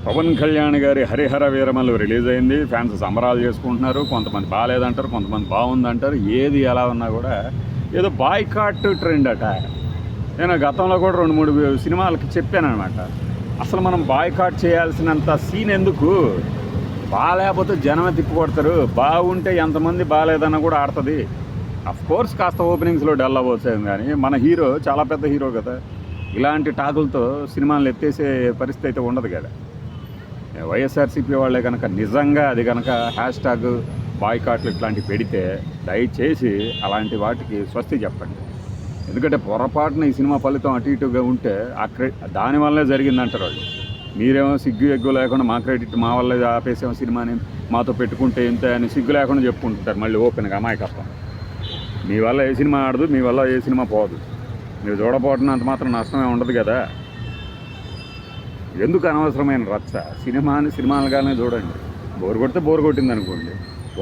పవన్ కళ్యాణ్ గారి హరిహర వీరమల్లు రిలీజ్ అయింది. ఫ్యాన్స్ సంబరాలు చేసుకుంటున్నారు. కొంతమంది బాగాలేదంటారు, కొంతమంది బాగుందంటారు. ఏది ఎలా ఉన్నా కూడా ఏదో బాయ్కాట్ ట్రెండ్ అట. నేను గతంలో కూడా 2-3 సినిమాలకి చెప్పానమాట. అసలు మనం బాయ్కాట్ చేయాల్సినంత సీన్ ఎందుకు? బాగాలేకపోతే జనమే తిప్పికొడతారు, బాగుంటే ఎంతమంది బాగాలేదన్నా కూడా ఆడుతుంది. కోర్స్ కాస్త ఓపెనింగ్స్లో డల్ అవ్వచ్చు, కానీ మన హీరో చాలా పెద్ద హీరో కదా. ఇలాంటి టాకులతో సినిమాలు ఎత్తేసే పరిస్థితి అయితే ఉండదు కదా. వైఎస్ఆర్సీపీ వాళ్ళే కనుక నిజంగా అది కనుక హ్యాష్ట్యాగ్ బాయ్కాట్లు ఇట్లాంటివి పెడితే దయచేసి అలాంటి వాటికి స్వస్తి చెప్పండి. ఎందుకంటే పొరపాటున ఈ సినిమా ఫలితం అటు ఇటుగా ఉంటే దానివల్లే జరిగిందంటారు వాళ్ళు. మీరేమో సిగ్గు ఎగ్గు లేకుండా మా క్రెడిట్ మా వల్లే ఆపేసాము సినిమాని, మాతో పెట్టుకుంటే ఇంత అని సిగ్గు లేకుండా చెప్పుకుంటుంటారు మళ్ళీ ఓపెన్గా అమాయకత్వం. మీ వల్ల ఏ సినిమా ఆడదు, మీ వల్ల ఏ సినిమా పోదు. మీరు చూడపోవడం అంత మాత్రం నష్టమే ఉండదు కదా. ఎందుకు అనవసరమైన రచ్చ? సినిమాలుగానే చూడండి. బోర్ కొడితే బోర్ కొట్టింది అనుకోండి.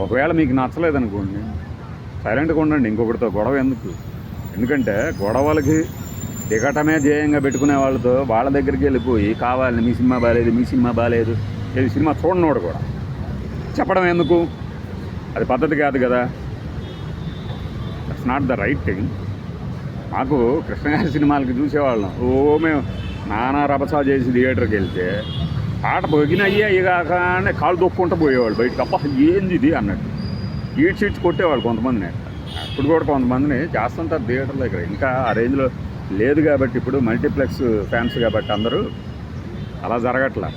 ఒకవేళ మీకు నచ్చలేదనుకోండి, సైలెంట్గా ఉండండి. ఇంకొకటితో గొడవ ఎందుకు? ఎందుకంటే గొడవలకి దిగటమే ధ్యేయంగా పెట్టుకునే వాళ్ళతో వాళ్ళ దగ్గరికి వెళ్ళిపోయి కావాలని మీ సినిమా బాగాలేదు, మీ సినిమా బాగాలేదు, ఏది సినిమా చూడనోడు కూడా చెప్పడం ఎందుకు? అది పద్ధతి కాదు కదా. That's not the right thing. మాకు కృష్ణగారి సినిమాలకి చూసేవాళ్ళం. మేము నానా రభసా చేసి థియేటర్కి వెళ్తే పాట బొగినయ్యే ఇగానే కాళ్ళు దొక్కుంటూ పోయేవాళ్ళు బయటకు. అబ్బా ఏంది ఇది అన్నట్టు షీట్స్ కొట్టేవాళ్ళు కొంతమందిని. అప్పుడు కూడా కొంతమందిని చేస్తుంటారు థియేటర్ దగ్గర. ఇంకా ఆ రేంజ్లో లేదు కాబట్టి ఇప్పుడు మల్టీప్లెక్స్ ఫ్యాన్స్ కాబట్టి అందరూ అలా జరగట్లా.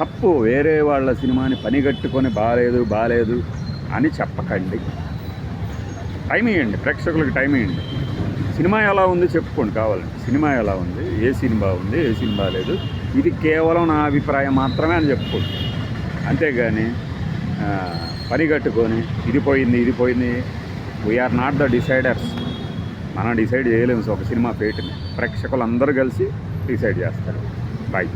తప్పు. వేరే వాళ్ళ సినిమాని పనిగట్టుకొని బాగాలేదు అని చెప్పకండి. టైం ఇవ్వండి, ప్రేక్షకులకు టైం ఇవ్వండి. సినిమా ఎలా ఉంది చెప్పుకోండి కావాలండి. సినిమా ఎలా ఉంది, ఏ సినిమా బాగుంది, ఏ సినిమా లేదు, ఇది కేవలం నా అభిప్రాయం మాత్రమే అని చెప్పుకోండి. అంతేగాని పని కట్టుకొని ఇది పోయింది. We are not the deciders. మనం డిసైడ్ చేయలేము ఒక సినిమా ఫేట్ని. ప్రేక్షకులు అందరూ కలిసి డిసైడ్ చేస్తారు. బాయ్.